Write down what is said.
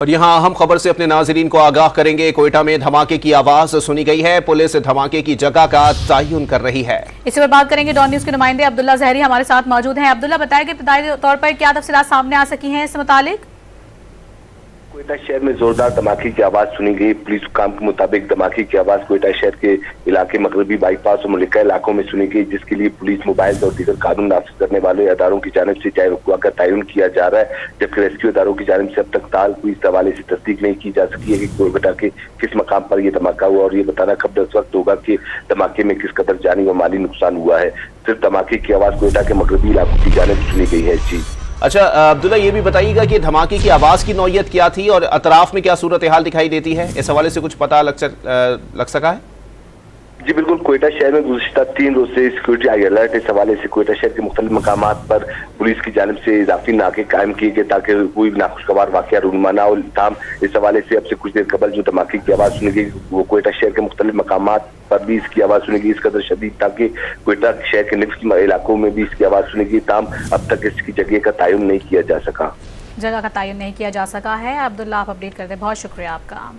और यहाँ अहम खबर से अपने नाजरीन को आगाह करेंगे। कोयटा में धमाके की आवाज सुनी गई है। पुलिस धमाके की जगह का तयन कर रही है। इसी पर बात करेंगे। डॉन न्यूज के नुमाइंदे अब्दुल्ला जहरी हमारे साथ मौजूद हैं। अब्दुल्ला, बताया कि इब्तदाई तौर पर क्या तफसीलात सामने आ सकी हैं इस मुतालिक? कोयटा शहर में जोरदार धमाके की आवाज सुनी गई। पुलिस हुकाम के मुताबिक धमाके की आवाज कोयटा शहर के इलाके मगरबी बाईपास और मलिका इलाकों में सुनी गई, जिसके लिए पुलिस, मोबाइल और दीगर कानून नाफिज करने वाले अदारों की जानिब से जायज वक़्वा का तयन किया जा रहा है, जबकि रेस्क्यू अदारों की जानिब से अब तक ताल कोई इस हवाले से तस्दीक नहीं की जा सकी है कि कोयटा के किस मकाम पर यह धमाका हुआ और ये बताना कब दस वक्त होगा कि धमाके में किस कदर जानी व माली नुकसान हुआ है। सिर्फ धमाके की आवाज कोयटा के मगरबी इलाकों की जानिब सुनी गई है। जी अच्छा अब्दुल्ला, ये भी बताइएगा कि धमाके की आवाज की नौयत क्या थी और अतराफ में क्या सूरत हाल दिखाई देती है? इस हवाले से कुछ पता लग सका है? जी बिल्कुल, कोयटा शहर में गुज़िश्ता 3 रोज से सिक्योरिटी हाई अलर्ट। इस हवाले से कोयटा शहर के मुख्तलिफ मकामात पर पुलिस की जानिब से इजाफी नाके कायम किए गए ताकि कोई नाखुशगवार वाक़या रूनुमा ना हो। ताम इस हवाले से अब से कुछ देर कबल जो धमाके की आवाज़ सुनी गई वो कोयटा शहर के मुख्तलिफ मकामात पर भी इसकी आवाज़ सुनी गई, इस कदर शदीद ताकि कोयटा शहर के निफ्स इलाकों में भी इसकी आवाज़ सुनी गई। ताम अब तक इसकी जगह का तयन नहीं किया जा सका। जगह का तयन नहीं किया जा सका है। अब्दुल्ला, आप अपडेट करते हैं, बहुत शुक्रिया आपका।